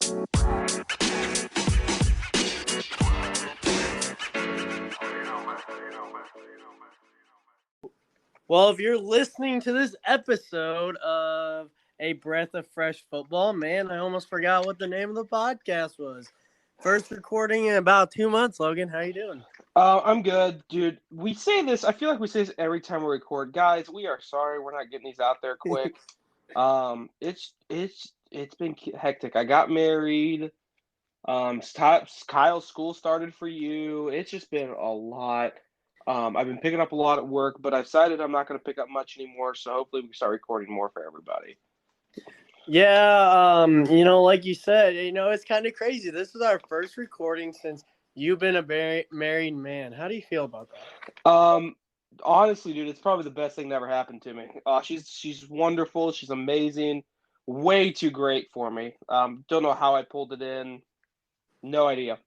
Well, if you're listening to this episode of A Breath of Fresh Football, man, I almost forgot what the name of the podcast was. First recording in about 2 months, Logan. How you doing? I'm good, dude. We say this. I feel like we say this every time we record, guys. We are sorry we're not getting these out there quick. It's been hectic. I got married. Kyle's school started for you. It's just been a lot. I've been picking up a lot at work, but I've decided I'm not going to pick up much anymore. So hopefully we can start recording more for everybody. Yeah, like you said, it's kind of crazy. This is our first recording since you've been a married man. How do you feel about that? Honestly, dude, it's probably the best thing that ever happened to me. She's wonderful. She's amazing. Way too great for me. Don't know how I pulled it in. No idea.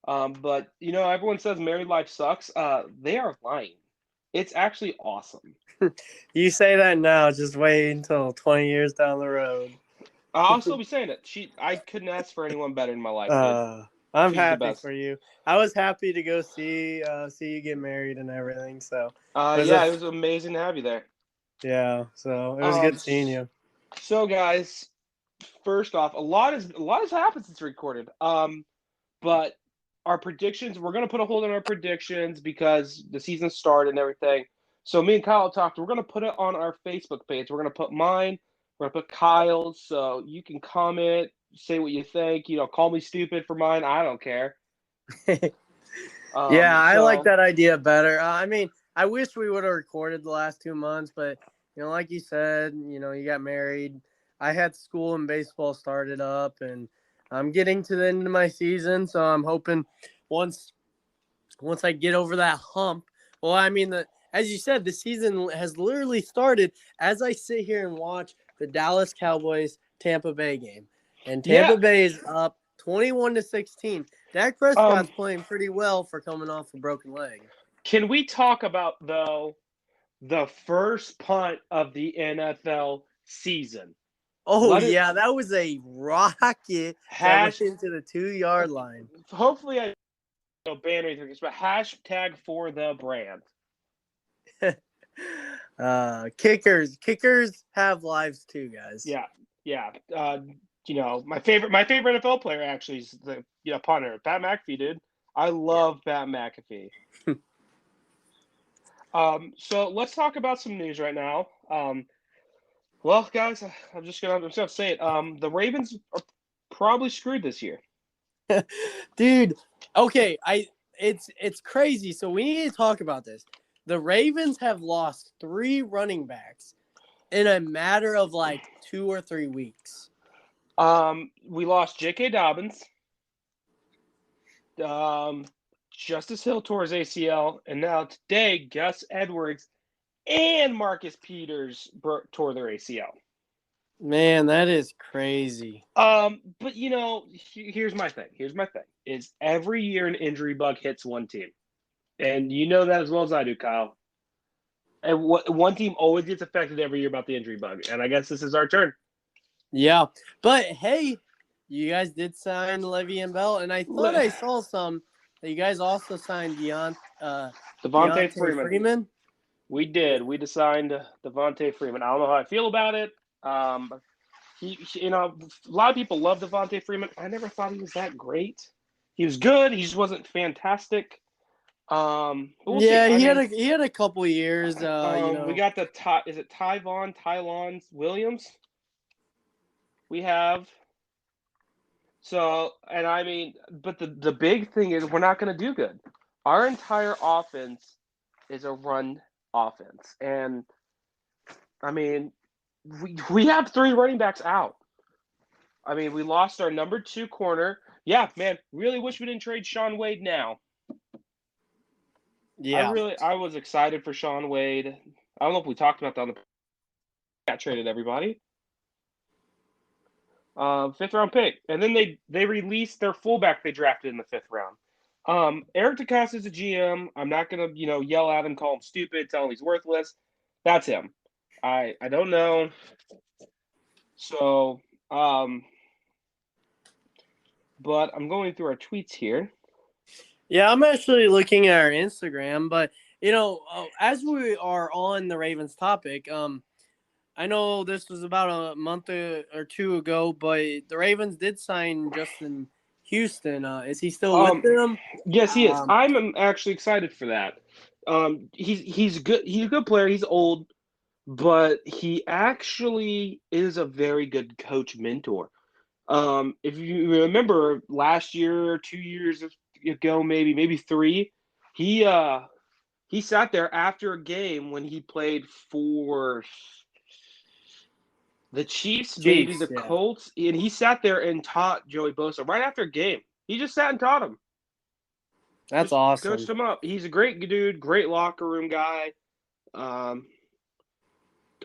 But everyone says married life sucks. They are lying. It's actually awesome. You say that now. Just wait until 20 years down the road. I'll still be saying it. I couldn't ask for anyone better in my life. I'm happy for you. I was happy to go see you get married and everything. So it was amazing to have you there. Yeah, so it was good seeing you. So guys, first off, a lot has happened since recorded. But our predictions, we're gonna put a hold on our predictions because the season started and everything. So me and Kyle talked. We're gonna put it on our Facebook page. We're gonna put mine. We're gonna put Kyle's, so you can comment, say what you think. Call me stupid for mine. I don't care. I like that idea better. I wish we would have recorded the last 2 months, but like you said, you got married. I had school and baseball started up, and I'm getting to the end of my season, so I'm hoping once I get over that hump. Well, as you said, the season has literally started as I sit here and watch the Dallas Cowboys Tampa Bay game, and Tampa Bay is up 21-16. Dak Prescott's playing pretty well for coming off a broken leg. Can we talk about, though, the first punt of the NFL season? That was a rocket that went into the 2-yard line. Hopefully I don't ban anything, but hashtag for the brand. Kickers have lives too, guys. Yeah. My favorite NFL player actually is the punter, Pat McAfee, dude. I love Pat McAfee. So let's talk about some news right now. Well, guys, I'm just gonna say it. The Ravens are probably screwed this year. Dude, okay, it's crazy. So we need to talk about this. The Ravens have lost 3 running backs in a matter of like 2 or 3 weeks. We lost J.K. Dobbins. Justice Hill tore his ACL, and now today Gus Edwards and Marcus Peters tore their ACL. Man, that is crazy. But here's my thing. Is every year an injury bug hits one team, and you know that as well as I do, Kyle. And one team always gets affected every year about the injury bug, and I guess this is our turn. Yeah, but hey, you guys did sign Le'Veon Bell, and I thought I saw some that you guys also signed Devontae Freeman. We did. We signed Devontae Freeman. I don't know how I feel about it. A lot of people love Devontae Freeman. I never thought he was that great. He was good. He just wasn't fantastic. He had a couple years. We got is it Tylon Williams? We have. So, but the big thing is we're not going to do good. Our entire offense is a run offense. And, we have 3 running backs out. We lost our number 2 corner. Yeah, man, really wish we didn't trade Shaun Wade now. Yeah. I was excited for Shaun Wade. I don't know if we talked about that on the got traded, everybody. 5th round pick. And then they released their fullback they drafted in the 5th round. Eric DeCosta is a GM. I'm not gonna, yell at him, call him stupid, tell him he's worthless. That's him. I don't know. So but I'm going through our tweets here. Yeah, I'm actually looking at our Instagram, but as we are on the Ravens topic, I know this was about a month or two ago, but the Ravens did sign Justin Houston. Is he still with them? Yes, he is. Um, I'm actually excited for that. He's good. He's a good player. He's old, but he actually is a very good coach mentor. If you remember last year, 2 years ago, maybe three, he sat there after a game when he played for the Chiefs, maybe Chiefs, the yeah, Colts, and he sat there and taught Joey Bosa right after a game. He just sat and taught him, that's just awesome. coached him up. He's a great dude, great locker room guy. Our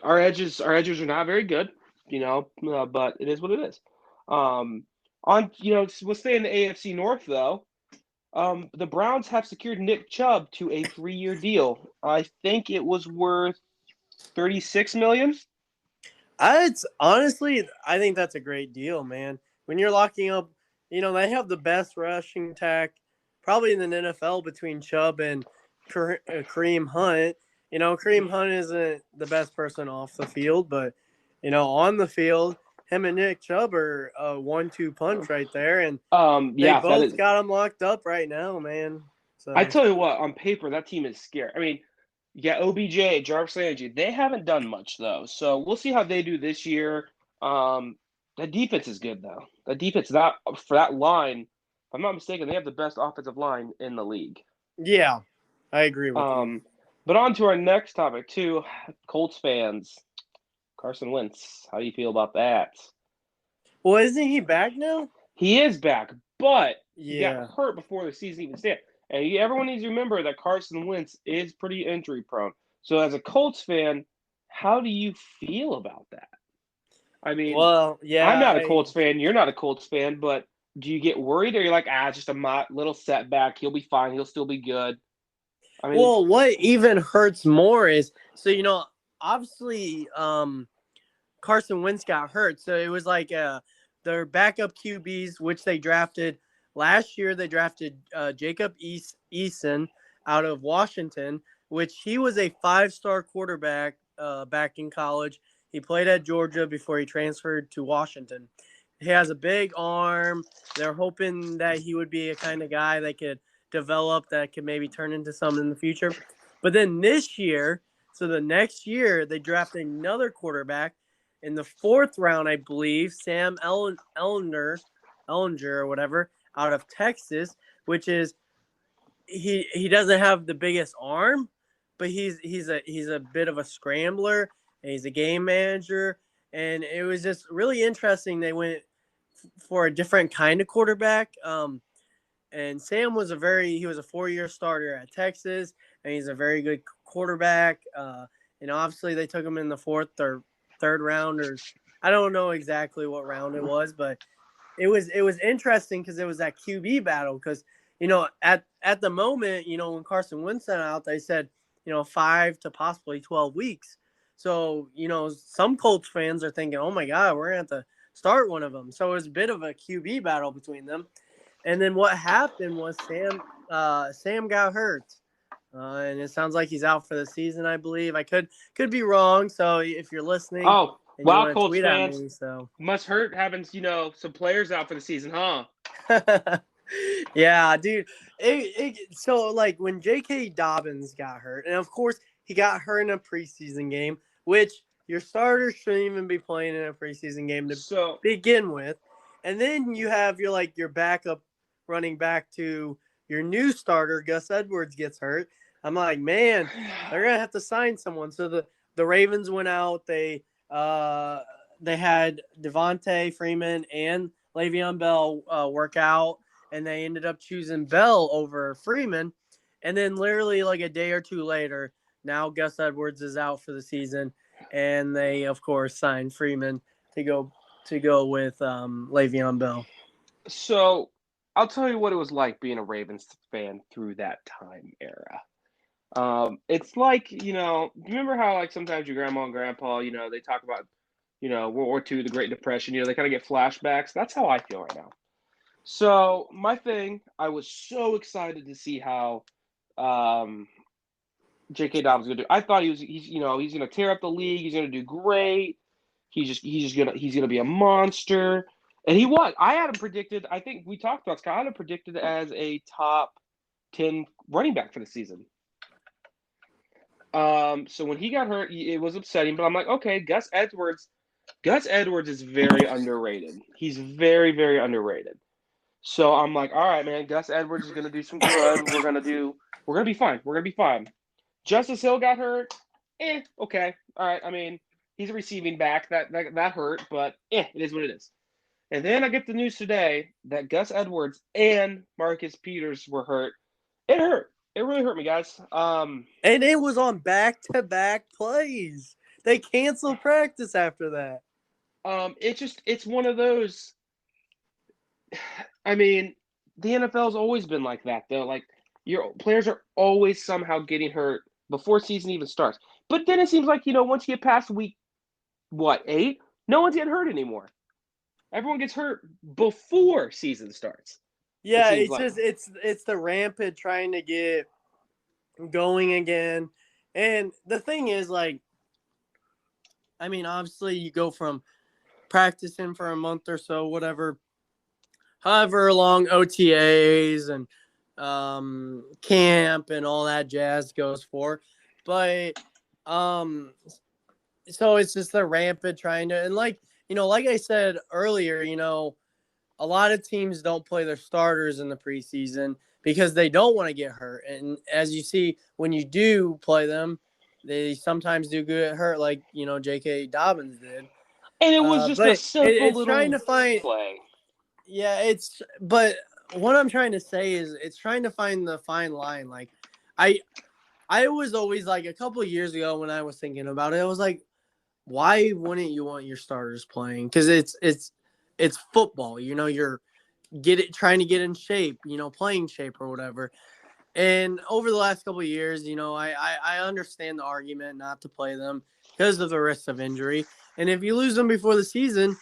edges are not very good, but it is what it is. We'll stay in the AFC North though. The Browns have secured Nick Chubb to a 3-year deal. I think it was worth $36 million. It's honestly, I think that's a great deal, man. When you're locking up, they have the best rushing attack probably in the NFL between Chubb and Kareem Hunt. Kareem Hunt isn't the best person off the field, but on the field, him and Nick Chubb are a 1-2 punch right there, and they Yeah, that both is. got them locked up right now, man. I So tell you what, on paper, that team is scary. I mean, yeah, OBJ, Jarvis Landry, they haven't done much though, so we'll see how they do this year. That defense is good though. That defense, that for that line, if I'm not mistaken, they have the best offensive line in the league. yeah, I agree with you. But on to our next topic too, Colts fans. Carson Wentz, how do you feel about that? Well, isn't he back now? He is back, but he got Yeah. hurt before the season even started. And everyone needs to remember that Carson Wentz is pretty injury prone. So as a Colts fan, how do you feel about that? I mean, Well, I'm yeah, not a Colts fan. You're not a Colts fan, but do you get worried, or you're like, it's just a little setback. He'll be fine. He'll still be good. I mean, well, what even hurts more is obviously Carson Wentz got hurt, so it was like their backup QBs, which they drafted last year. They drafted Jacob Eason out of Washington, which he was a 5-star quarterback back in college. He played at Georgia before he transferred to Washington. He has a big arm. They're hoping that he would be a kind of guy that could develop, that could maybe turn into something in the future. But then this year, so the next year, they drafted another quarterback in the 4th round, I believe, Sam Ellinger or whatever, out of Texas, which is he doesn't have the biggest arm, but he's a bit of a scrambler, and he's a game manager, and it was just really interesting. They went for a different kind of quarterback. And Sam was a 4-year starter at Texas, and he's a very good quarterback. And obviously they took him in the 4th or 3rd round, or I don't know exactly what round it was, but it was interesting because it was that QB battle. Because at the moment, when Carson Wentz went out, they said 5 to possibly 12 weeks. So some Colts fans are thinking, oh my God, we're gonna have to start one of them. So it was a bit of a QB battle between them. And then what happened was Sam got hurt, and it sounds like he's out for the season. I believe I could be wrong. So if you're listening, and you want to Colts tweet fans, at me, so must hurt having some players out for the season, huh? yeah, dude. So like when J.K. Dobbins got hurt, and of course he got hurt in a preseason game, which your starter shouldn't even be playing in a preseason game to begin with. And then you have your backup running back to your new starter, Gus Edwards, gets hurt. I'm like, man, they're gonna have to sign someone. So the Ravens went out. They had Devontae Freeman and Le'Veon Bell work out, and they ended up choosing Bell over Freeman. And then literally like a day or two later, now Gus Edwards is out for the season, and they of course signed Freeman to go with Le'Veon Bell. So I'll tell you what it was like being a Ravens fan through that time era. It's like, remember how like sometimes your grandma and grandpa, they talk about, World War II, the Great Depression, they kind of get flashbacks. That's how I feel right now. So my thing, I was so excited to see how J.K. Dobbins gonna do. I thought he's gonna tear up the league. He's gonna do great. He's gonna be a monster, and he was. I had him predicted. I think we talked about Scott. I had him predicted as a top 10 running back for the season. So when he got hurt, it was upsetting. But I'm like, okay, Gus Edwards is very underrated. He's very, very underrated. So I'm like, all right, man, Gus Edwards is gonna do some good. We're gonna be fine. We're gonna be fine. Justice Hill got hurt. Okay. All right. I mean, he's a receiving back. That hurt, but it is what it is. And then I get the news today that Gus Edwards and Marcus Peters were hurt. It hurt. It really hurt me, guys. And it was on back-to-back plays. They canceled practice after that. It's one of those. I mean, the NFL's always been like that, though. Like, your players are always somehow getting hurt before season even starts. But then it seems like, once you get past week, 8, no one's getting hurt anymore. Everyone gets hurt before season starts. Yeah, it's the rampant trying to get going again. And the thing is, like, I mean, obviously you go from practicing for a month or so, however long OTAs and camp and all that jazz goes for. But so it's just the rampant trying to, and like I said earlier, a lot of teams don't play their starters in the preseason because they don't want to get hurt. And as you see, when you do play them, they sometimes do get hurt, like J.K. Dobbins did. And it was just a simple little trying to find play. Yeah, but what I'm trying to say is it's trying to find the fine line. Like, I was always like, a couple of years ago when I was thinking about it, I was like, why wouldn't you want your starters playing? Because it's football. You're trying to get in shape. Playing shape or whatever. And over the last couple of years, I understand the argument not to play them because of the risk of injury. And if you lose them before the season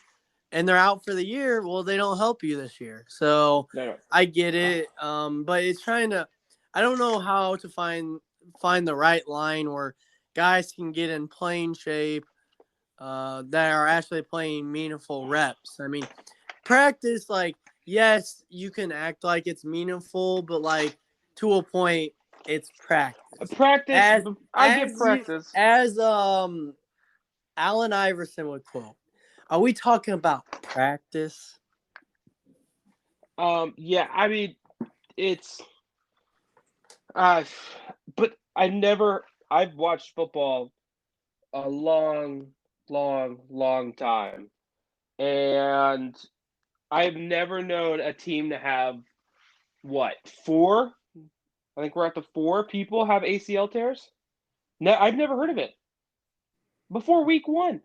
and they're out for the year, well, they don't help you this year. So I get it. But it's trying to, I don't know how to find the right line where guys can get in playing shape that are actually playing meaningful reps. I mean, practice, like, yes, you can act like it's meaningful, but like to a point, it's practice. I get practice. As Allen Iverson would quote, are we talking about practice? Yeah, I mean, it's but I've watched football a long time, and I've never known a team to have 4? I think we're at the 4 people have ACL tears. No, I've never heard of it before week 1.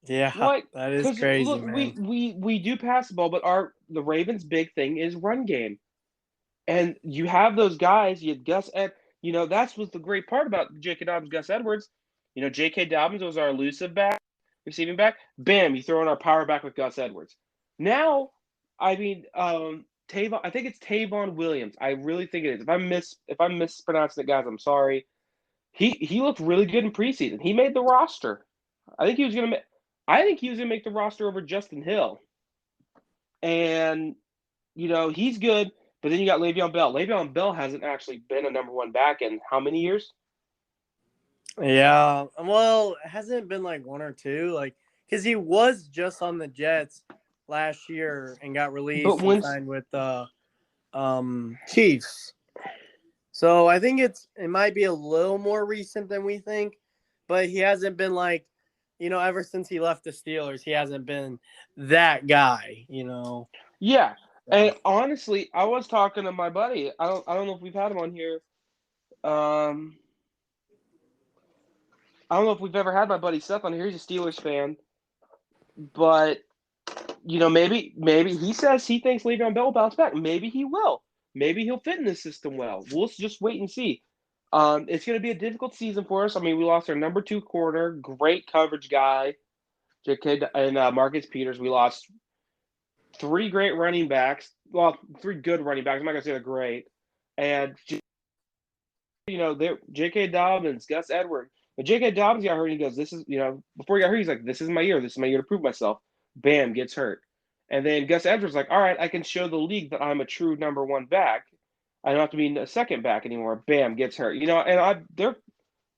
Yeah, that is crazy. Look, man. we do pass the ball, but the Ravens' big thing is run game, and you have those guys. You had Gus that's what's the great part about J.K. Dobbins, Gus Edwards. J.K. Dobbins was our elusive back, receiving back. Bam, you throw in our power back with Gus Edwards. Now, I mean, Tavon. I think it's Tavon Williams. I really think it is. If I'm mispronouncing it, guys, I'm sorry. He looked really good in preseason. He made the roster. I think he was gonna make the roster over Justin Hill. And he's good. But then you got Le'Veon Bell. Le'Veon Bell hasn't actually been a number 1 back in how many years? Yeah, well, hasn't it been like 1 or 2? Like, because he was just on the Jets last year and got released and signed with the Chiefs. So I think it might be a little more recent than we think, but he hasn't been like, ever since he left the Steelers, he hasn't been that guy, Yeah. And honestly, I was talking to my buddy. I don't know if we've had him on here. I don't know if we've ever had my buddy Seth on here. He's a Steelers fan. But, maybe he says he thinks Le'Veon Bell will bounce back. Maybe he will. Maybe he'll fit in the system well. We'll just wait and see. It's going to be a difficult season for us. I mean, we lost our number 2 corner, great coverage guy, J.K. and Marcus Peters. We lost three great running backs. Well, three good running backs. I'm not gonna say they're great. And they're J.K. Dobbins, Gus Edwards. When J.K. Dobbins got hurt, he goes, "This is before he got hurt, he's like, this is my year. This is my year to prove myself." Bam, gets hurt. And then Gus Edwards like, "All right, I can show the league that I'm a true number one back. I don't have to be a second back anymore." Bam, gets hurt. And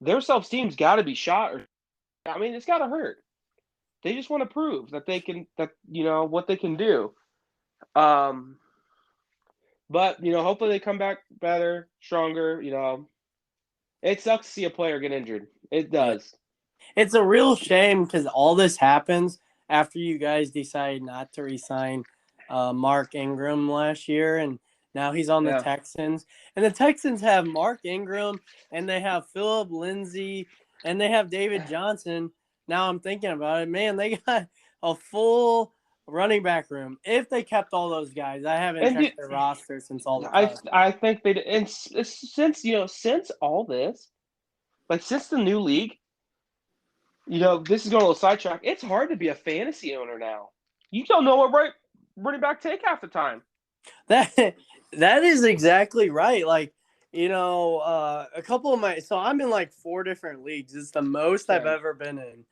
their self-esteem's got to be shot. I mean, it's got to hurt. They just want to prove that they can, what they can do. But hopefully they come back better, stronger. It sucks to see a player get injured. It does. It's a real shame because all this happens after you guys decide not to re-sign Mark Ingram last year, and now he's on the Texans. And the Texans have Mark Ingram, and they have Phillip Lindsay, and they have David Johnson. Now I'm thinking about it. Man, they got a full running back room. If they kept all those guys, I haven't checked their roster since all the time. I think they did. And since all this, like since the new league, this is going a little sidetrack. It's hard to be a fantasy owner now. You don't know what running back take half the time. That is exactly right. Like, a couple of so I'm in like 4 different leagues. It's the most I've ever been in.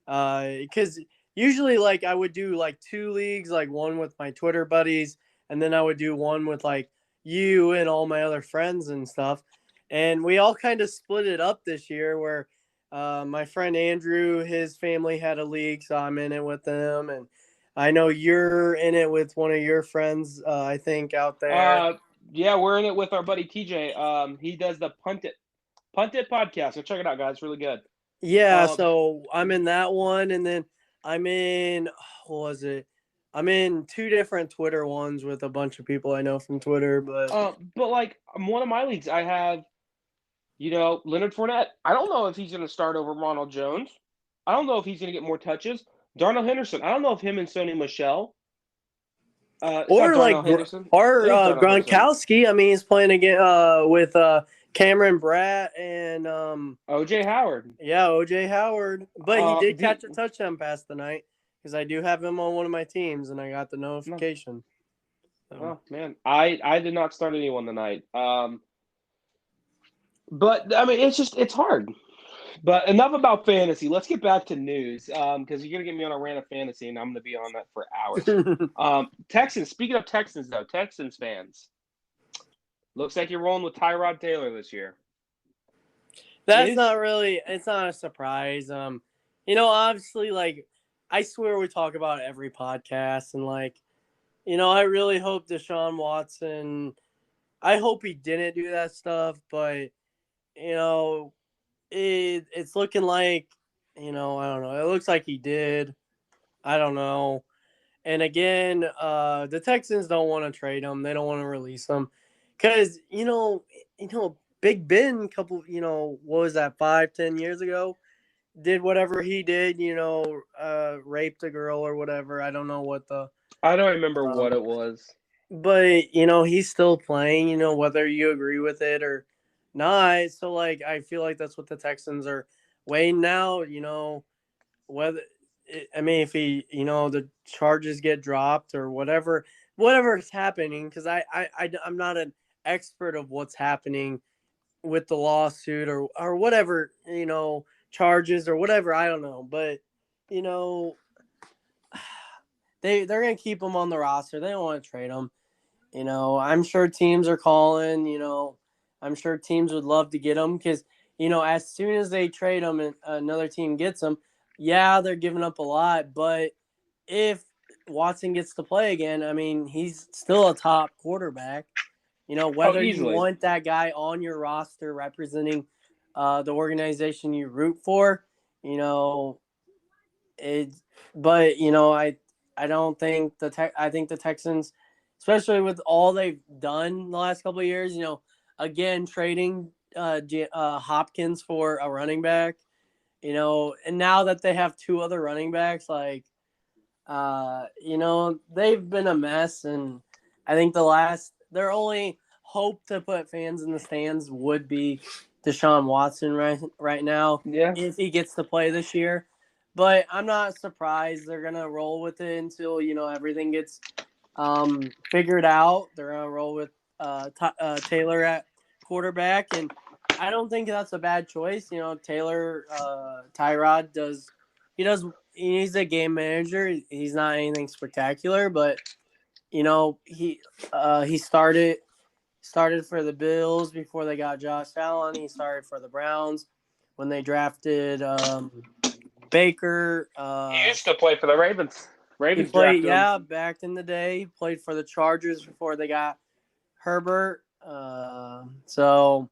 Because usually like I would do like 2 leagues, like one with my Twitter buddies, and then I would do one with like you and all my other friends and stuff. And we all kind of split it up this year where my friend Andrew, his family had a league, so I'm in it with them. And I know you're in it with one of your friends, I think, out there. Yeah, we're in it with our buddy TJ. He does the Punt It podcast. So check it out, guys. It's really good. Yeah, so I'm in that one, and then I'm in, what was it? I'm in 2 different Twitter ones with a bunch of people I know from Twitter, but like one of my leagues, I have, Leonard Fournette. I don't know if he's going to start over Ronald Jones. I don't know if he's going to get more touches. Darnell Henderson. I don't know if him and Sony Michel. Or Gronkowski. I mean, he's playing again with Cameron Bratt and O.J. Howard. Yeah, O.J. Howard. But he did catch a touchdown pass tonight because I do have him on one of my teams, and I got the notification. So. Oh, man. I did not start anyone tonight. But, I mean, it's hard. But enough about fantasy. Let's get back to news because you're going to get me on a rant of fantasy, and I'm going to be on that for hours. Texans. Speaking of Texans, though, Texans fans. Looks like you're rolling with Tyrod Taylor this year. It's not a surprise. Obviously, like, I swear we talk about every podcast, and, like, I really hope Deshaun Watson, I hope he didn't do that stuff, but, it's looking like, I don't know. It looks like he did. I don't know. And again, the Texans don't want to trade him. They don't want to release him. Because, Big Ben, what was that, 5-10 years ago, did whatever he did, raped a girl or whatever. I don't know what I don't remember what it was. But, he's still playing, whether you agree with it or not. So, like, I feel like that's what the Texans are weighing now, whether – if he, the charges get dropped or whatever is happening, because I'm not an expert of what's happening with the lawsuit or whatever, charges or whatever. I don't know. But, they're going to keep him on the roster. They don't want to trade him. I'm sure teams are calling, I'm sure teams would love to get him because, as soon as they trade him and another team gets him, yeah, they're giving up a lot. But if Watson gets to play again, I mean, he's still a top quarterback. Whether you want that guy on your roster representing the organization you root for, but I don't think I think the Texans, especially with all they've done the last couple of years, again trading Hopkins for a running back, and now that they have 2 other running backs, like, they've been a mess, and I think their only hope to put fans in the stands would be Deshaun Watson right now, if he gets to play this year. But I'm not surprised they're gonna roll with it until everything gets figured out they're gonna roll with Taylor at quarterback, and I don't think that's a bad choice. Taylor Tyrod he's a game manager. He's not anything spectacular, but he started for the Bills before they got Josh Allen. He started for the Browns when they drafted Baker. He used to play for the Ravens. He played, back in the day. He played for the Chargers before they got Herbert. So,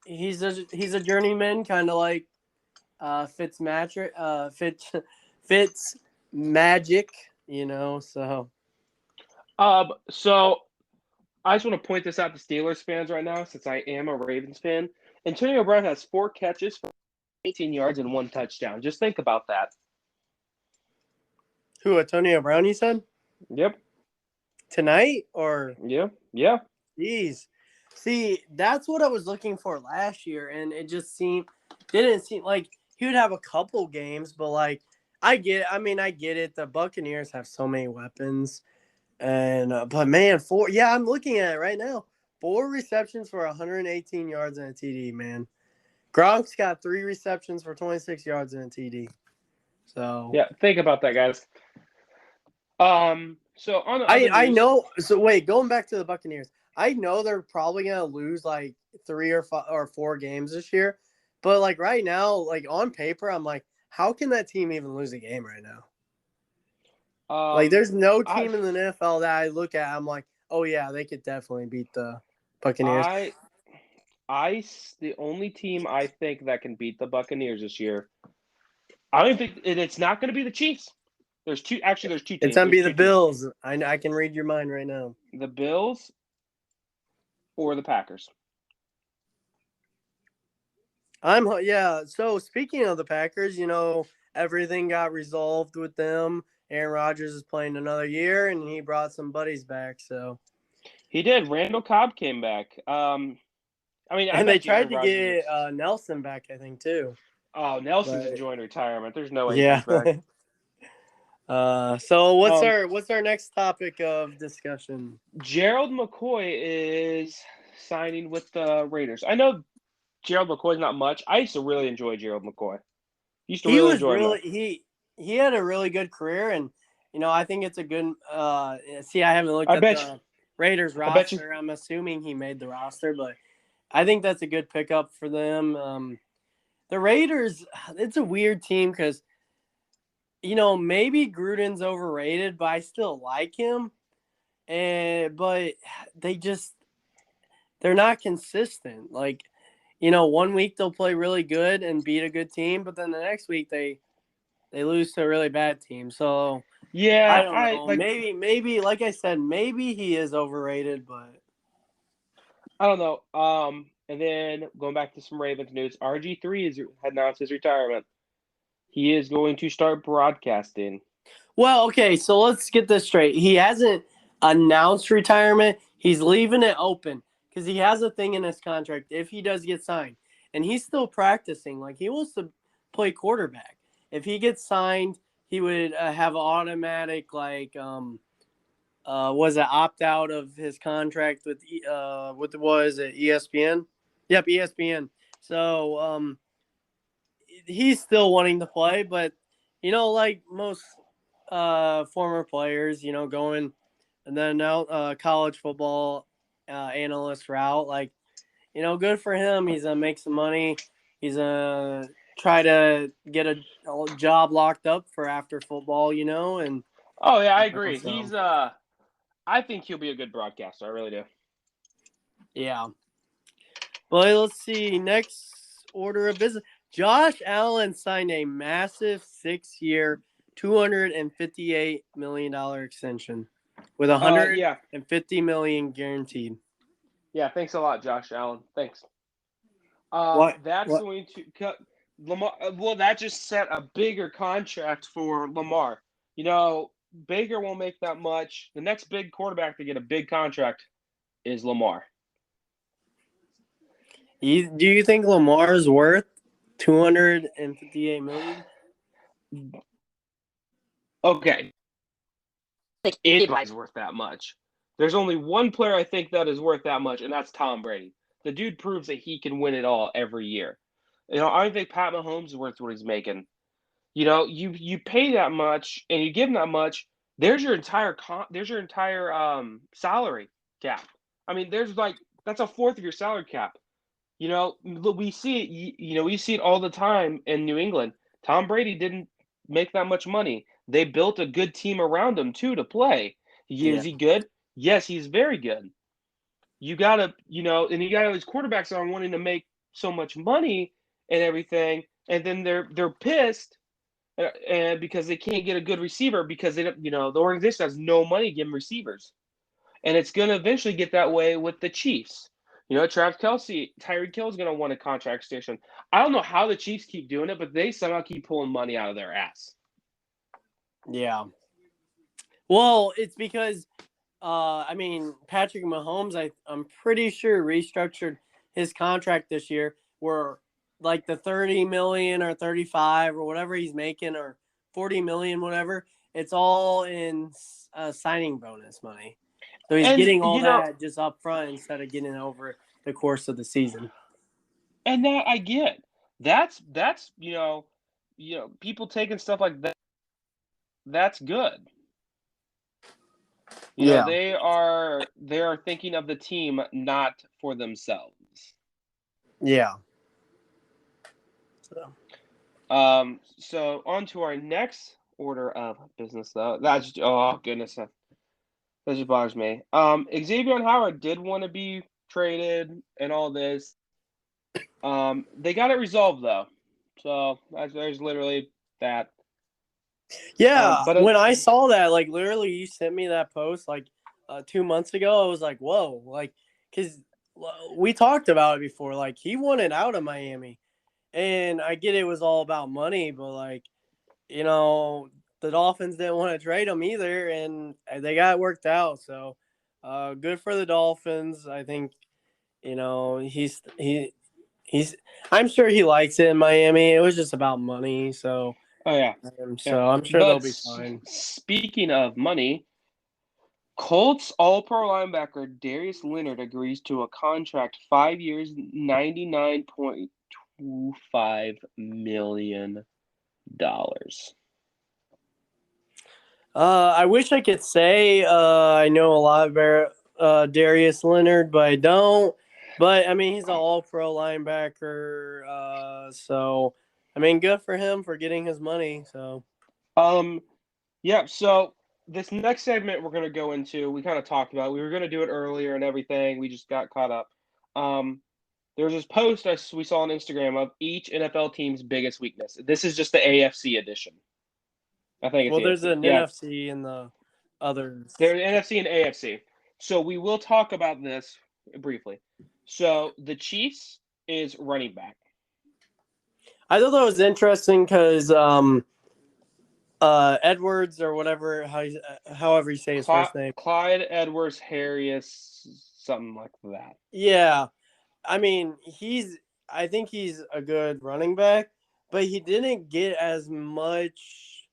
he's a journeyman, kind of like Fitz Magic. So. So I just want to point this out to Steelers fans right now, since I am a Ravens fan. Antonio Brown has 4 catches for 18 yards and 1 touchdown. Just think about that. Who, Antonio Brown, you said? Yep. Tonight or? Yeah. Jeez. See, that's what I was looking for last year, and it just didn't seem like he would have a couple games, but like I get it. The Buccaneers have so many weapons, and but man, I'm looking at it right now. 4 receptions for 118 yards and a TD, man. Gronk's got 3 receptions for 26 yards and a TD. So yeah, think about that, guys. So on the I know. So wait, going back to the Buccaneers, I know they're probably gonna lose like 3 or 4 games this year, but like right now, like on paper, I'm like, how can that team even lose a game right now? Like, there's no team in the NFL that I look at. I'm like, oh yeah, they could definitely beat the Buccaneers. The only team I think that can beat the Buccaneers this year, I don't think it's not going to be the Chiefs. There's 2 teams. It's going to be the Bills. I can read your mind right now. The Bills or the Packers. So speaking of the Packers, everything got resolved with them. Aaron Rodgers is playing another year, and he brought some buddies back. So he did. Randall Cobb came back. And they tried to get Nelson back, I think, too. Oh, Nelson's enjoying retirement. There's no way he comes back. So what's our next topic of discussion? Gerald McCoy is signing with the Raiders. I know Gerald McCoy's not much. I used to really enjoy Gerald McCoy. He had a really good career, and I think it's a good. I haven't looked at the Raiders roster. I'm assuming he made the roster, but I think that's a good pickup for them. The Raiders, it's a weird team because, maybe Gruden's overrated, but I still like him. But they're not consistent. Like, 1 week they'll play really good and beat a good team, but then the next week they lose to a really bad team. So yeah, I don't know. Maybe like I said, maybe he is overrated, but I don't know. And then going back to some Ravens news, RG3 has announced his retirement. He is going to start broadcasting. Well, okay, so let's get this straight. He hasn't announced retirement. He's leaving it open because he has a thing in his contract if he does get signed. And he's still practicing. Like, he wants to play quarterback. If he gets signed, he would have an automatic, like, was it opt out of his contract with ESPN? Yep, ESPN. So he's still wanting to play, but like most former players, going and then now college football analyst route, like good for him. He's gonna make some money. He's gonna try to get a job locked up for after football, and oh yeah, I agree. So. He's I think he'll be a good broadcaster. I really do. Yeah. Well, let's see. Next order of business. Josh Allen signed a massive 6-year, $258 million extension with $150 million guaranteed. Yeah, thanks a lot, Josh Allen. Thanks. That's going to cut Lamar. Well, that just set a bigger contract for Lamar. Baker won't make that much. The next big quarterback to get a big contract is Lamar. Do you think Lamar is worth $258 million? Okay. think anybody's worth that much. There's only one player I think that is worth that much, and that's Tom Brady. The dude proves that he can win it all every year. I don't think Pat Mahomes is worth what he's making. You pay that much and you give him that much. There's your entire salary cap. I mean, that's a fourth of your salary cap. We see it. We see it all the time in New England. Tom Brady didn't make that much money. They built a good team around him too to play. Is he good? Yes, he's very good. You gotta, and you got all these quarterbacks that are wanting to make so much money and everything, and then they're pissed, and because they can't get a good receiver because the organization has no money giving receivers, and it's gonna eventually get that way with the Chiefs. Travis Kelce, Tyreek Hill is gonna want a contract extension. I don't know how the Chiefs keep doing it, but they somehow keep pulling money out of their ass. Yeah. Well, it's because, Patrick Mahomes, I'm pretty sure restructured his contract this year where like the 30 million or 35 or whatever he's making or 40 million, whatever, it's all in signing bonus money. So he's getting all that just up front instead of getting over the course of the season. And that I get. That's people taking stuff like that. That's good. They are thinking of the team, not for themselves. Yeah. So on to our next order of business, though. That's goodness, that just bothers me. Xavien Howard did want to be traded and all this. They got it resolved though, so there's literally that. Yeah, but when I saw that, like literally, you sent me that post like 2 months ago. I was like, whoa, like because we talked about it before. Like he wanted out of Miami. And I get it was all about money, but like, the Dolphins didn't want to trade him either, and they got it worked out. So, good for the Dolphins. I think, he's. I'm sure he likes it in Miami. It was just about money. So. Oh yeah. So I'm sure they'll be fine. Speaking of money, Colts All-Pro linebacker Darius Leonard agrees to a contract 5 years, $99.25 million. I wish I could say I know a lot about Darius Leonard, but I don't. But I mean, he's an All-Pro linebacker, so I mean, good for him for getting his money. So, yeah. So this next segment we're gonna go into, we kind of talked about. We were gonna do it earlier and everything. We just got caught up. There was this post we saw on Instagram of each NFL team's biggest weakness. This is just the AFC edition. I think it's there's an NFC and the others. There's NFC and AFC. So we will talk about this briefly. So the Chiefs is running back. I thought that was interesting because Edwards or whatever, however you say his first name. Clyde Edwards-Helaire, something like that. Yeah. I mean, I think he's a good running back, but he didn't get as much.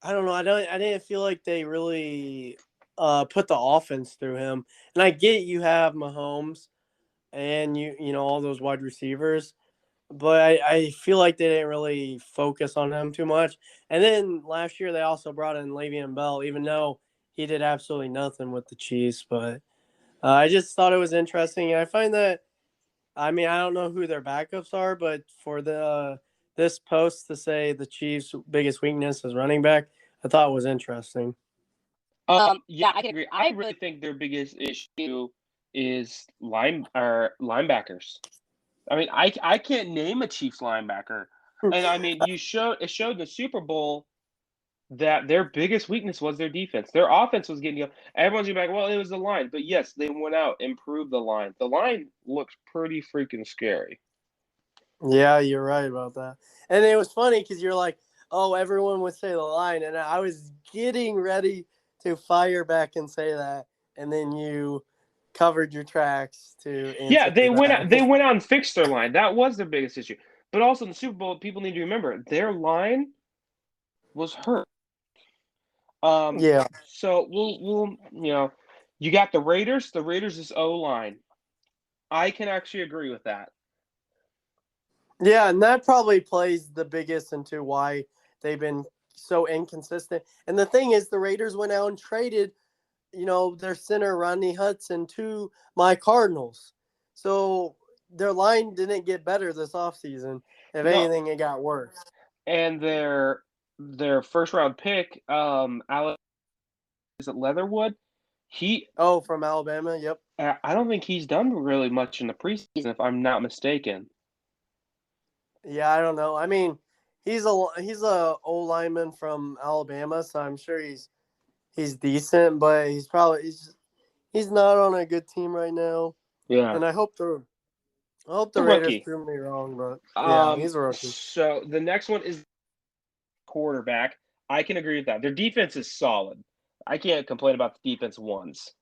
I don't know. I didn't feel like they really put the offense through him. And I get you have Mahomes and all those wide receivers, but I feel like they didn't really focus on him too much. And then last year they also brought in Le'Veon Bell, even though he did absolutely nothing with the Chiefs. But I just thought it was interesting. And I find that, I mean, I don't know who their backups are, but for this post to say the Chiefs' biggest weakness is running back, I thought it was interesting. Yeah, I can agree. I really think their biggest issue is linebackers. I mean, I can't name a Chiefs linebacker, and I mean, it showed in the Super Bowl that their biggest weakness was their defense. Their offense was getting everyone's going to be like, well, it was the line, but yes, they went out, improved the line. The line looks pretty freaking scary. Yeah, you're right about that. And it was funny because you're like, oh, everyone would say the line, and I was getting ready to fire back and say that, and then you covered your tracks to answer. Yeah, they went out and fixed their line. That was their biggest issue. But also in the Super Bowl, people need to remember their line was hurt. Yeah. So we'll you got the Raiders. The Raiders is O-line. I can actually agree with that. Yeah, and that probably plays the biggest into why they've been so inconsistent. And the thing is, the Raiders went out and traded, their center Rodney Hudson to my Cardinals. So their line didn't get better this offseason. If No, anything, it got worse. and their first round pick, Alex, is it Leatherwood? He Oh, from Alabama. Yep. I don't think he's done really much in the preseason, if I'm not mistaken. Yeah, I don't know. I mean, he's a O lineman from Alabama, so I'm sure he's decent, but he's not on a good team right now. Yeah, And I hope a the Raiders rookie. prove me wrong, but yeah, he's a rookie. So the next one is quarterback. I can agree with that. Their defense is solid. I can't complain about the defense once.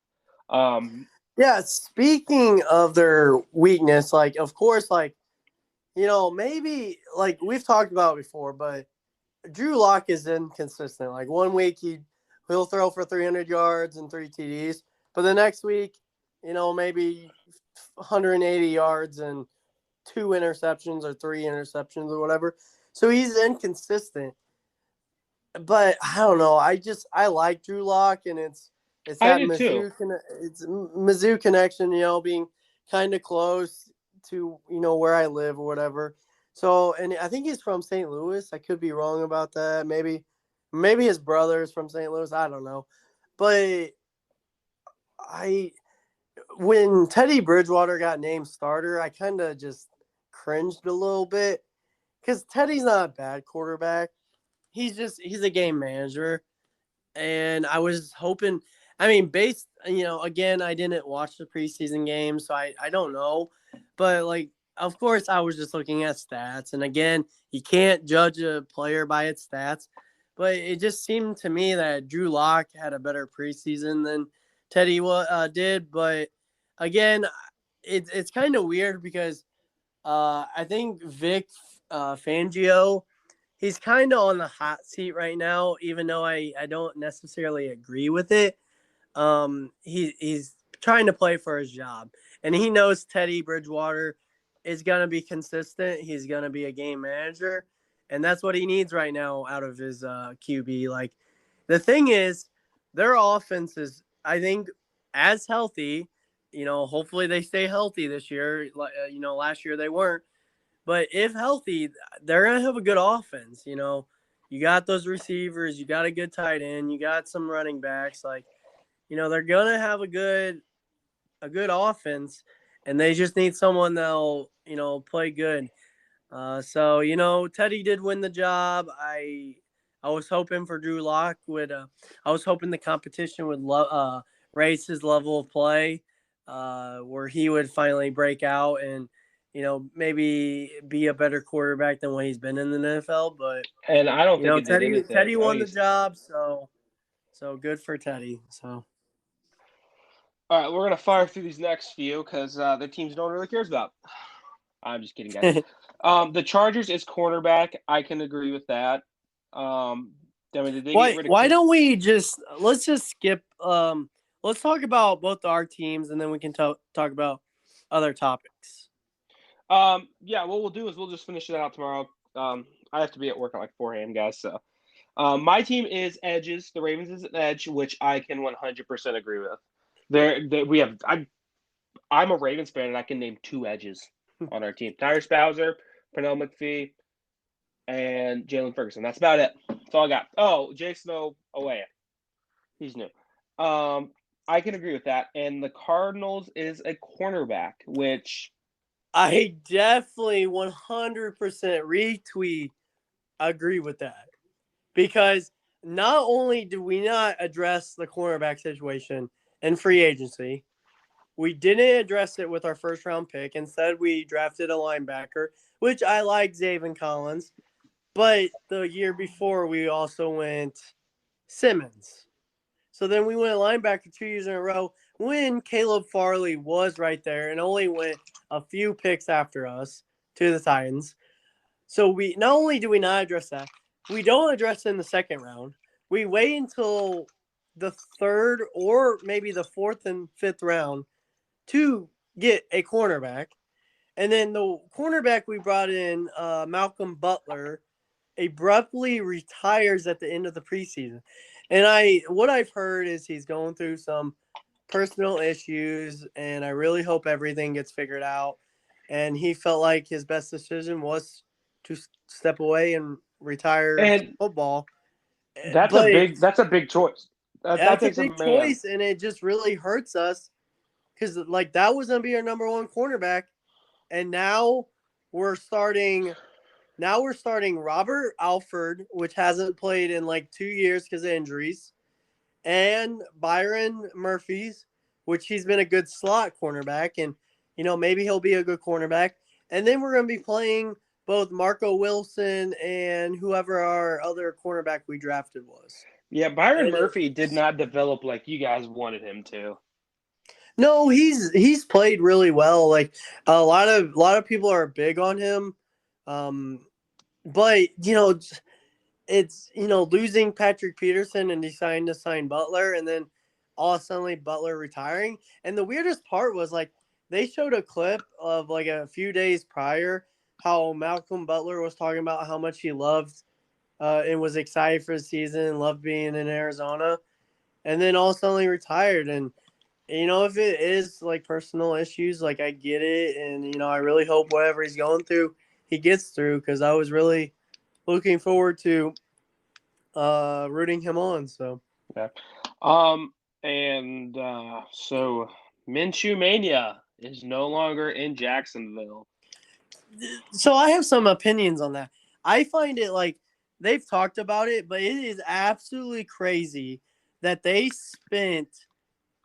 Yeah, speaking of their weakness, like of course, like maybe like we've talked about before, but Drew Lock is inconsistent. Like 1 week he'll throw for 300 yards and 3 TDs, but the next week, maybe 180 yards and 2 interceptions or 3 interceptions or whatever. So he's inconsistent. But I don't know. I like Drew Lock, and it's I that do too. Mizzou connection, being kind of close to where I live or whatever. So, and I think he's from St. Louis. I could be wrong about that. Maybe his brother is from St. Louis. I don't know. But when Teddy Bridgewater got named starter, I kind of just cringed a little bit because Teddy's not a bad quarterback. He's a game manager. And I was hoping, I mean, again, I didn't watch the preseason game, so I don't know. But, like, of course, I was just looking at stats. And, again, you can't judge a player by its stats. But it just seemed to me that Drew Lock had a better preseason than Teddy did. But, again, it's kind of weird because I think Vic Fangio – he's kind of on the hot seat right now, even though I don't necessarily agree with it. He's trying to play for his job, and he knows Teddy Bridgewater is going to be consistent. He's going to be a game manager, and that's what he needs right now out of his QB. Like, the thing is, their offense is, I think, as healthy. Hopefully they stay healthy this year. Last year they weren't. But if healthy, they're going to have a good offense. You got those receivers, you got a good tight end, you got some running backs. Like, they're going to have a good offense, and they just need someone that'll, play good. So, Teddy did win the job. I was hoping for Drew Lock I was hoping the competition would raise his level of play, where he would finally break out and, maybe be a better quarterback than what he's been in the NFL. But, And I don't think it did anything. Teddy won the job, so good for Teddy. So. All right, we're gonna fire through these next few because the teams no one really cares about. I'm just kidding, guys. The Chargers is cornerback. I can agree with that. I mean, did they get rid of? Why don't we let's just skip? Let's talk about both our teams, and then we can talk about other topics. Yeah, what we'll do is we'll just finish it out tomorrow. I have to be at work at like 4 a.m., guys. So, my team is edges. The Ravens is an edge, which I can 100% agree with. I'm a Ravens fan, and I can name 2 edges on our team: Tyrese Bowser, Pernell McPhee, and Jalen Ferguson. That's about it. That's all I got. Oh, Jason Oweya. He's new. I can agree with that. And the Cardinals is a cornerback, which I definitely 100% retweet agree with that. Because not only do we not address the cornerback situation in free agency, we didn't address it with our first round pick. Instead, we drafted a linebacker, which I like, Xavien Collins. But the year before, we also went Simmons. So then we went linebacker 2 years in a row when Caleb Farley was right there and only went a few picks after us to the Titans. So we not only do we not address that, we don't address it in the second round. we wait until the third or maybe the fourth and fifth round to get a cornerback. And then the cornerback we brought in, Malcolm Butler, abruptly retires at the end of the preseason. And what I've heard is he's going through some personal issues, and I really hope everything gets figured out. And he felt like his best decision was to step away and retire And football. that's a But big choice. That that's a takes a big man. choice, and it just really hurts us because like that was gonna be our number one cornerback, and now we're starting. Now we're starting Robert Alford, which hasn't played in like 2 years because of injuries, and Byron Murphy's, which he's been a good slot cornerback, and maybe he'll be a good cornerback. And then we're gonna be playing both Marco Wilson and whoever our other cornerback we drafted was. Yeah, Byron And Murphy did not develop like you guys wanted him to. no, he's played really well. Like a lot of people are big on him, but it's losing Patrick Peterson and deciding to sign Butler, and then all of a sudden Butler retiring. And the weirdest part was like they showed a clip of like a few days prior how Malcolm Butler was talking about how much he loved and was excited for the season and loved being in Arizona, and then all of a sudden he retired. And if it is like personal issues, like I get it, and I really hope whatever he's going through, he gets through, because I was really looking forward to rooting him on. So Yeah. So Minshew Mania is no longer in Jacksonville. so I have some opinions on that. I find it like they've talked about it, but it is absolutely crazy that they spent,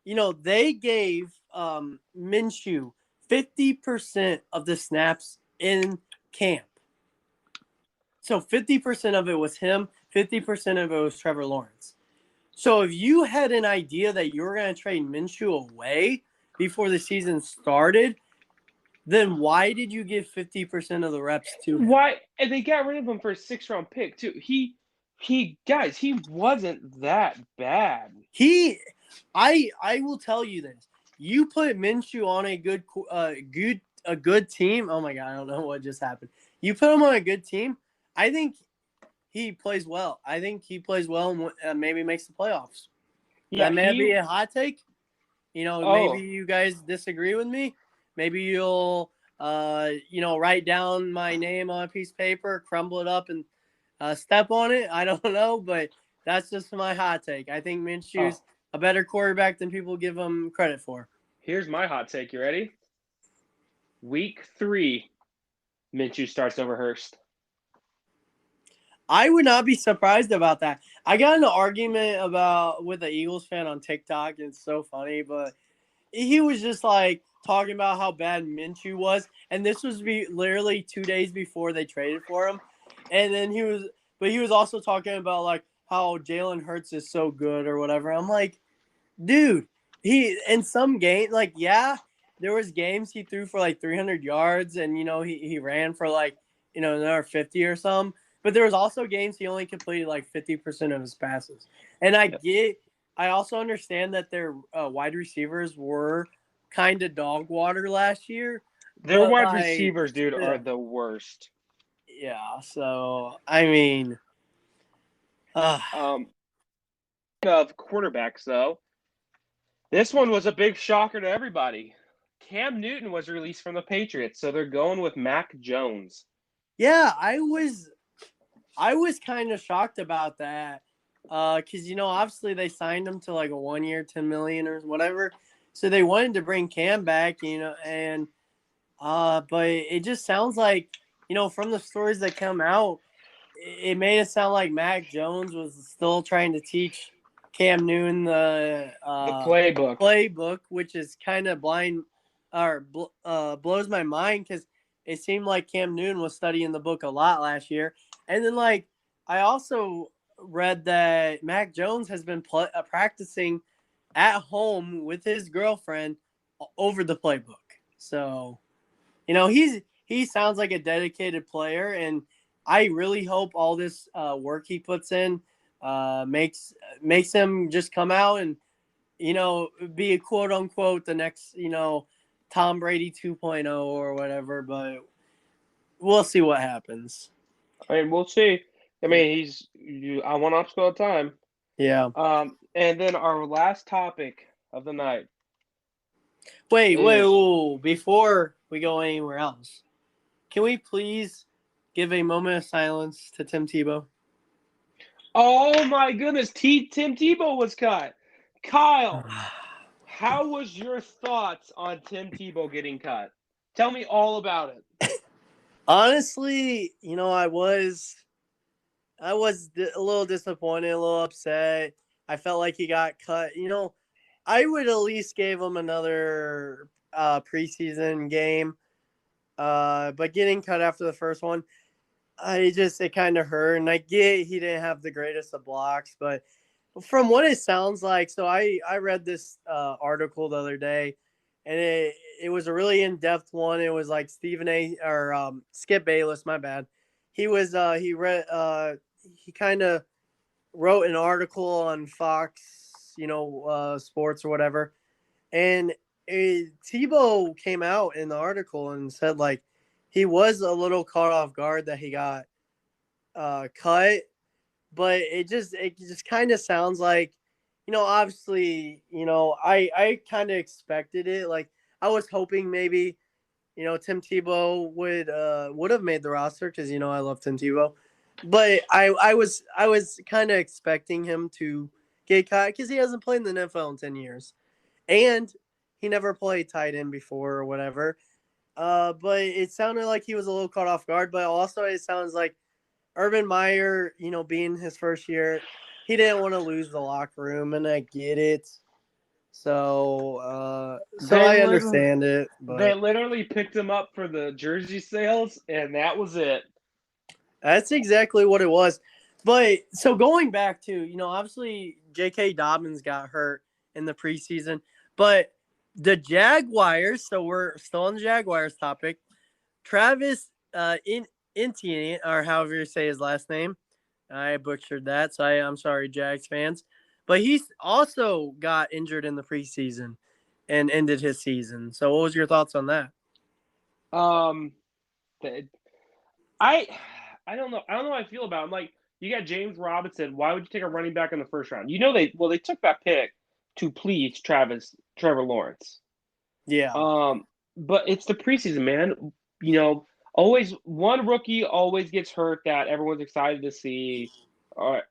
they gave Minshew 50% of the snaps in camp. So 50% of it was him, 50% of it was Trevor Lawrence. So if you had an idea that you were going to trade Minshew away before the season started, then why did you give 50% of the reps to him? Why? And they got rid of him for a 6th-round pick too. He wasn't that bad. I will tell you this. You put Minshew on a good team. Oh my God, I don't know what just happened. You put him on a good team, I think he plays well. I think he plays well and maybe makes the playoffs. Yeah, That may be a hot take. Maybe you guys disagree with me. Maybe you'll, write down my name on a piece of paper, crumble it up, and step on it. I don't know, but that's just my hot take. I think Minshew's a better quarterback than people give him credit for. Here's my hot take. You ready? Week 3, Minshew starts over Hurst. I would not be surprised about that. I got in an argument with an Eagles fan on TikTok. It's so funny, but he was just like talking about how bad Minshew was, and this was literally 2 days before they traded for him. And then he was also talking about like how Jalen Hurts is so good or whatever. I'm like, dude, he in some game, like, yeah, there was games he threw for like 300 yards, and he ran for like another 50 or something. But there was also games he only completed like 50% of his passes. And I also understand that their wide receivers were kind of dog water last year. Their wide receivers, dude, are the worst. Yeah, so I mean, of quarterbacks though, this one was a big shocker to everybody. Cam Newton was released from the Patriots, so they're going with Mac Jones. Yeah, I was kind of shocked about that, because obviously they signed him to like a 1 year, $10 million or whatever, so they wanted to bring Cam back, and but it just sounds like from the stories that come out, it made it sound like Mac Jones was still trying to teach Cam Newton the playbook, which is kind of blows my mind, because it seemed like Cam Newton was studying the book a lot last year. And then, like, I also read that Mac Jones has been practicing at home with his girlfriend over the playbook. So, he sounds like a dedicated player, and I really hope all this work he puts in makes him just come out and be a quote unquote the next Tom Brady 2.0 or whatever. But we'll see what happens. I mean, we'll see. I mean, he's on one obstacle at a time. Yeah. And then our last topic of the night. Wait. Before we go anywhere else, can we please give a moment of silence to Tim Tebow? Oh my goodness, Tim Tebow was cut. Kyle, how was your thoughts on Tim Tebow getting cut? Tell me all about it. Honestly, I was a little disappointed, a little upset. I felt like he got cut. I would at least give him another preseason game. But getting cut after the first one, it kind of hurt. And I get he didn't have the greatest of blocks, but from what it sounds like, so I read this article the other day, and it was a really in-depth one. It was like Skip Bayless, my bad. He kind of wrote an article on Fox, sports or whatever, and Tebow came out in the article and said like he was a little caught off guard that he got cut, but it just kind of sounds like, obviously, I kind of expected it. Like I was hoping maybe, Tim Tebow would have made the roster because I love Tim Tebow, but I was kind of expecting him to get cut because he hasn't played in the NFL in 10 years, and he never played tight end before or whatever. But it sounded like he was a little caught off guard. But also, it sounds like Urban Meyer, being his first year, he didn't want to lose the locker room, and I get it. So I understand it. But they literally picked him up for the jersey sales, and that was it. That's exactly what it was. But so going back to, obviously J.K. Dobbins got hurt in the preseason, but the Jaguars, so we're still on the Jaguars topic. Travis Etienne, or however you say his last name, I butchered that, so I'm sorry, Jags fans. But he's also got injured in the preseason and ended his season. So what was your thoughts on that? I don't know. I don't know how I feel about him. Like, you got James Robinson. Why would you take a running back in the first round? They took that pick to please Trevor Lawrence. Yeah. But it's the preseason, man. Always one rookie always gets hurt that everyone's excited to see.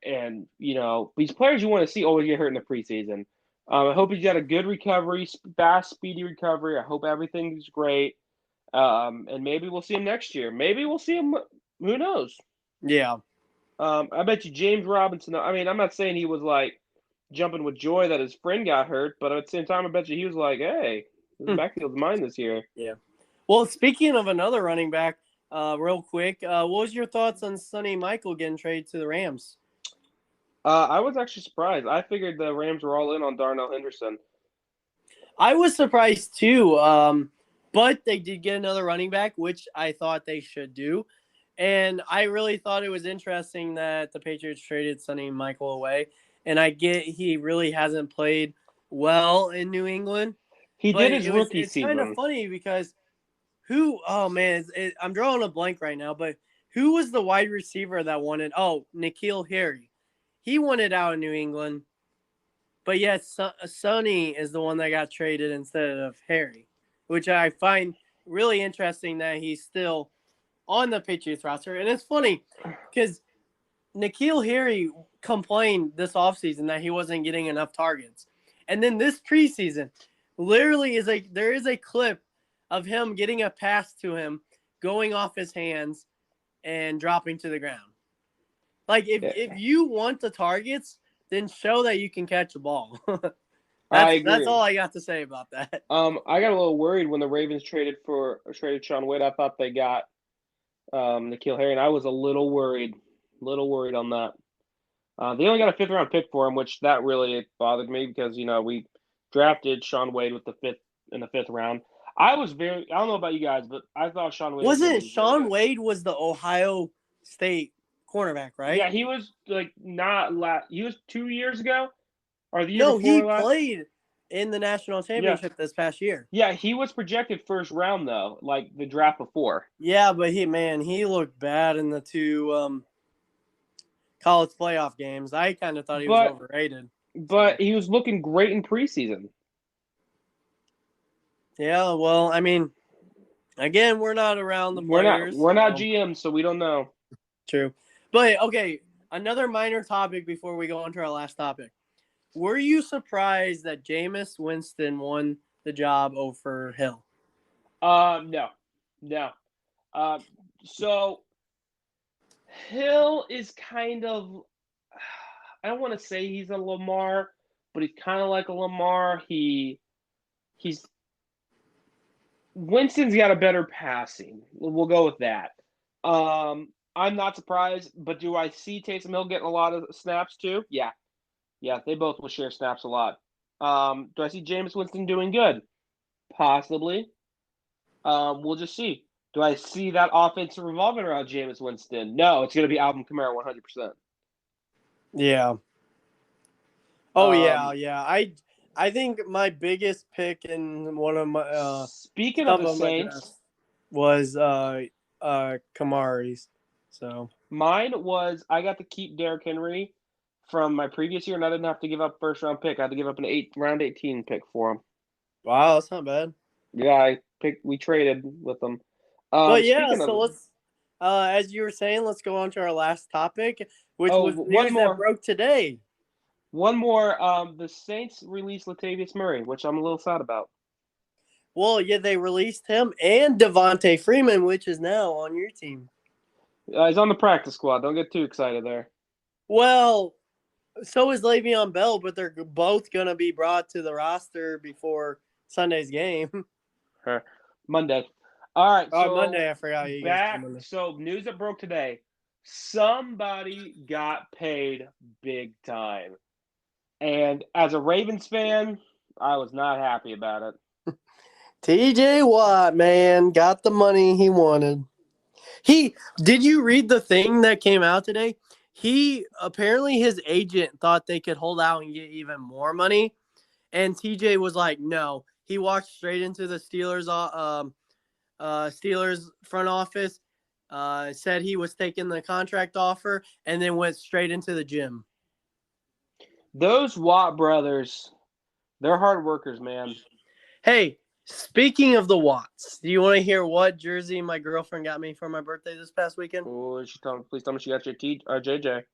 And these players you want to see always get hurt in the preseason. I hope he's got a good recovery, fast, speedy recovery. I hope everything's great. And maybe we'll see him next year. Maybe we'll see him. Who knows? Yeah. I bet you James Robinson. I mean, I'm not saying he was like jumping with joy that his friend got hurt, but at the same time, I bet you he was like, "Hey, this backfield's mine this year." Yeah. Well, speaking of another running back, real quick, what was your thoughts on Sony Michel getting traded to the Rams? I was actually surprised. I figured the Rams were all in on Darnell Henderson. I was surprised too, but they did get another running back, which I thought they should do. And I really thought it was interesting that the Patriots traded Sony Michel away. And I get he really hasn't played well in New England. He did his rookie season. It's kind of funny because I'm drawing a blank right now, but who was the wide receiver that wanted? Oh, N'Keal Harry. He wanted out of New England. But yes, Sony is the one that got traded instead of Harry, which I find really interesting that he's still on the Patriots roster. And it's funny because N'Keal Harry complained this offseason that he wasn't getting enough targets. And then this preseason, literally there is a clip of him getting a pass to him, going off his hands, and dropping to the ground. Like, if you want the targets, then show that you can catch a ball. I agree. That's all I got to say about that. I got a little worried when the Ravens traded Shaun Wade. I thought they got N'Keal Harry, and I was a little worried on that. They only got a 5th round pick for him, which that really bothered me because we drafted Shaun Wade with in the 5th round. I don't know about you guys, but I thought Shaun Wade Shaun Wade was the Ohio State cornerback, right? Yeah, he was like not he was 2 years ago or the year No, he before last. played in the national Yeah. championship this past year. Yeah, he was projected first round though, like the draft before. Yeah, but he looked bad in the two college playoff games. I kind of thought he was overrated. But he was looking great in preseason. Yeah, well, I mean, again, we're not around the players. We're not GM, so we don't know. True. But okay, another minor topic before we go on to our last topic. Were you surprised that Jameis Winston won the job over Hill? No. So Hill is kind of, I don't want to say he's a Lamar, but he's kind of like a Lamar. Winston's got a better passing. We'll go with that. I'm not surprised, but do I see Taysom Hill getting a lot of snaps too? Yeah, they both will share snaps a lot. Do I see Jameis Winston doing good? Possibly. We'll just see. Do I see that offense revolving around Jameis Winston? No, it's going to be Alvin Kamara 100%. Yeah. Oh, yeah. I think my biggest pick in one of my speaking of the Saints was Kamari's. So mine was I got to keep Derrick Henry from my previous year, and I didn't have to give up first round pick. I had to give up an round 18 pick for him. Wow, that's not bad. Yeah, we traded with them. But yeah, so let's as you were saying, let's go on to our last topic, which was news that broke today. One more, the Saints released Latavius Murray, which I'm a little sad about. Well, yeah, they released him and Devontae Freeman, which is now on your team. He's on the practice squad. Don't get too excited there. Well, so is Le'Veon Bell, but they're both going to be brought to the roster before Sunday's game. Monday. All right. So Monday, I forgot you back. So news that broke today. Somebody got paid big time. And as a Ravens fan, I was not happy about it. TJ Watt, man, got the money he wanted. Did you read the thing that came out today? Apparently his agent thought they could hold out and get even more money. And TJ was like, no. He walked straight into the Steelers front office, said he was taking the contract offer, and then went straight into the gym. Those Watt brothers, they're hard workers, man. Hey, speaking of the Watts, do you want to hear what jersey my girlfriend got me for my birthday this past weekend? Oh, please tell me she got your JJ.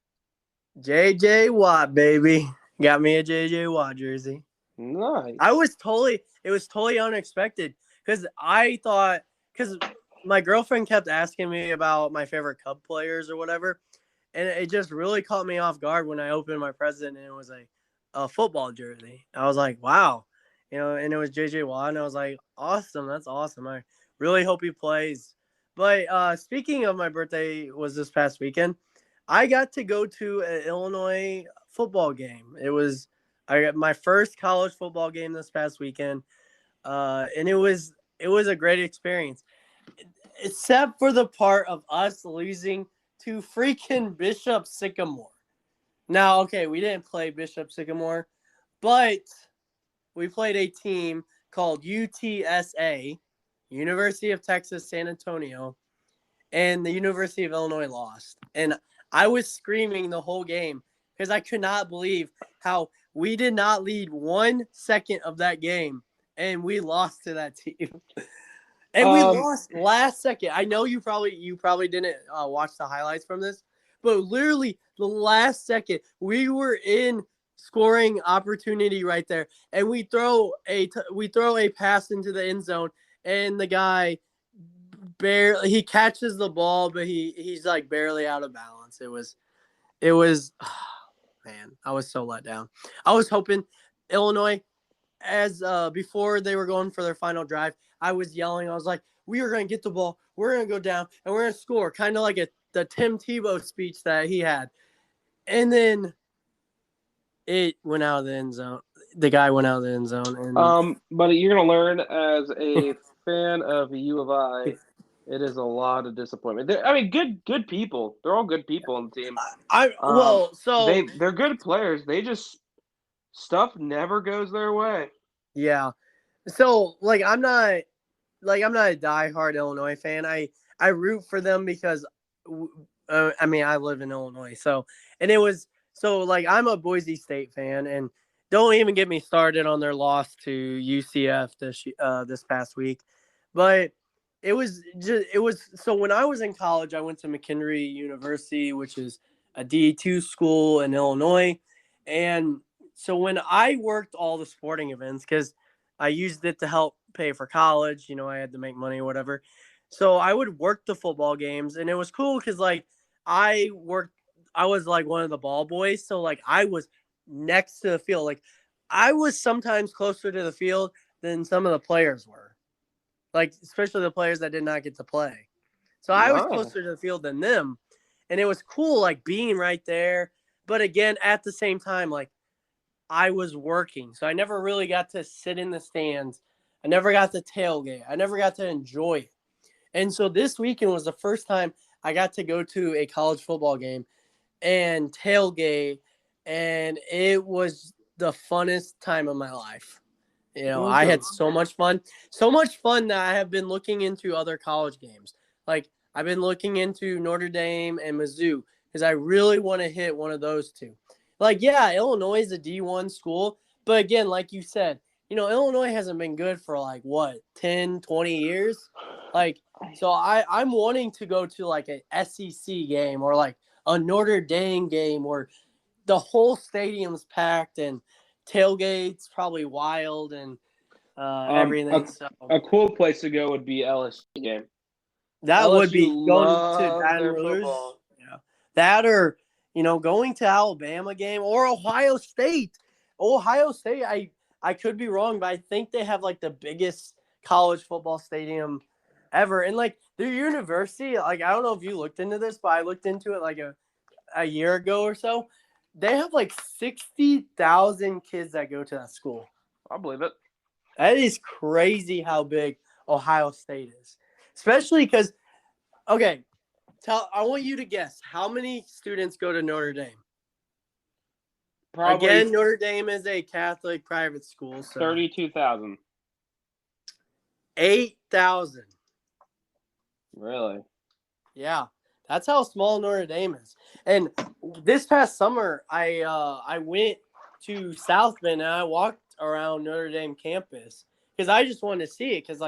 JJ Watt, baby. Got me a JJ Watt jersey. Nice. It was totally unexpected because my girlfriend kept asking me about my favorite Cub players or whatever. And it just really caught me off guard when I opened my present and it was a football jersey. I was like, wow. And it was JJ Watt, and I was like, awesome. That's awesome. I really hope he plays. But speaking of my birthday was this past weekend, I got to go to an Illinois football game. I got my first college football game this past weekend, and it was a great experience, except for the part of us losing to freaking Bishop Sycamore. Now, okay, we didn't play Bishop Sycamore, but we played a team called UTSA, University of Texas San Antonio, and the University of Illinois lost. And I was screaming the whole game because I could not believe how we did not lead 1 second of that game, and we lost to that team. And we lost last second. I know you probably didn't watch the highlights from this, but literally the last second we were in scoring opportunity right there, and we throw a pass into the end zone, and the guy he catches the ball, but he's like barely out of balance. It was man, I was so let down. I was hoping Illinois, as before they were going for their final drive, I was yelling. I was like, we are going to get the ball. We're going to go down, and we're going to score, kind of like the Tim Tebow speech that he had. And then it went out of the end zone. The guy went out of the end zone. And but you're going to learn as a fan of U of I, It is a lot of disappointment. I mean, good people. They're all good people on the team. They're good players. They just stuff never goes their way. Yeah. So I'm not a diehard Illinois fan. I root for them because I mean I live in Illinois. I'm a Boise State fan, and don't even get me started on their loss to UCF this past week. But when I was in college, I went to McKinley University, which is a D2 school in Illinois, and so when I worked all the sporting events, because I used it to help pay for college. I had to make money or whatever. So I would work the football games, and it was cool because I was like one of the ball boys. So I was next to the field. Like I was sometimes closer to the field than some of the players were. Like especially the players that did not get to play. So I was closer to the field than them. And it was cool like being right there. But again, at the same time, like I was working. So I never really got to sit in the stands. I never got to tailgate. I never got to enjoy it. And so this weekend was the first time I got to go to a college football game and tailgate, and it was the funnest time of my life. I had so much fun. So much fun that I have been looking into other college games. Like I've been looking into Notre Dame and Mizzou because I really want to hit one of those two. Like, yeah, Illinois is a D1 school, but again, like you said, Illinois hasn't been good for 10, 20 years. So I'm wanting to go to like an SEC game or like a Notre Dame game where the whole stadium's packed and tailgates probably wild and everything. A cool place to go would be LSU game. That LSU would be going to Baton their Rouge. football. Yeah. That or, going to Alabama game or Ohio State. Ohio State, I could be wrong, but I think they have like the biggest college football stadium ever. And like their university, like I don't know if you looked into this, but I looked into it like a year ago or so. They have like 60,000 kids that go to that school. I believe it. That is crazy how big Ohio State is. Especially because, okay, I want you to guess how many students go to Notre Dame. Probably. Again, Notre Dame is a Catholic private school. So 32,000. 8,000. Really? Yeah, that's how small Notre Dame is. And this past summer, I went to South Bend and I walked around Notre Dame campus because I just wanted to see it. Because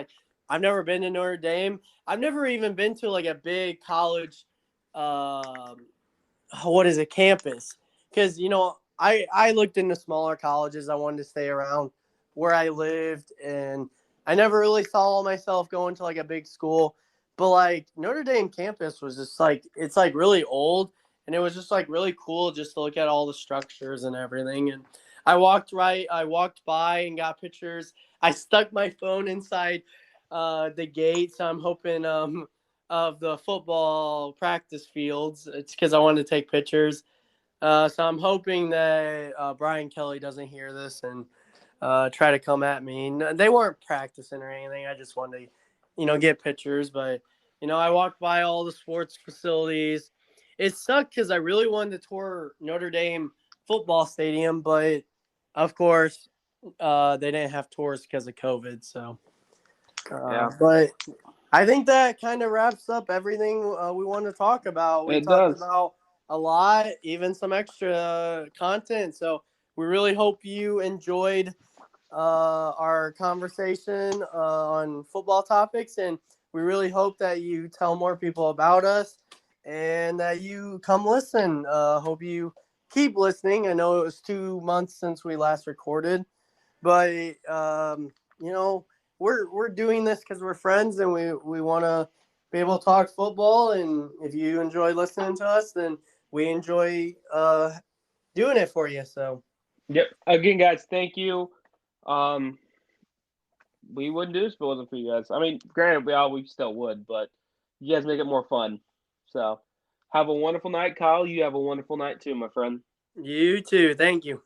I've never been to Notre Dame. I've never even been to like a big college. Campus? Because I looked into smaller colleges. I wanted to stay around where I lived, and I never really saw myself going to like a big school. But like Notre Dame campus was just like it's like really old, and it was just like really cool just to look at all the structures and everything. And I walked by and got pictures. I stuck my phone inside the gate, so I'm hoping of the football practice fields. It's because I wanted to take pictures. So I'm hoping that Brian Kelly doesn't hear this and try to come at me. They weren't practicing or anything. I just wanted to, get pictures. But, I walked by all the sports facilities. It sucked because I really wanted to tour Notre Dame football stadium. But, of course, they didn't have tours because of COVID. So, yeah. But I think that kind of wraps up everything we want to talk about. We talked about a lot, even some extra content. So we really hope you enjoyed our conversation on football topics, and we really hope that you tell more people about us and that you come listen. Hope you keep listening. I know it was 2 months since we last recorded, but we're doing this because we're friends and we want to be able to talk football. And if you enjoy listening to us, then we enjoy doing it for you. So, yep. Again, guys, thank you. We wouldn't do this if it wasn't for you guys. I mean, granted, we still would, but you guys make it more fun. So, have a wonderful night, Kyle. You have a wonderful night too, my friend. You too. Thank you.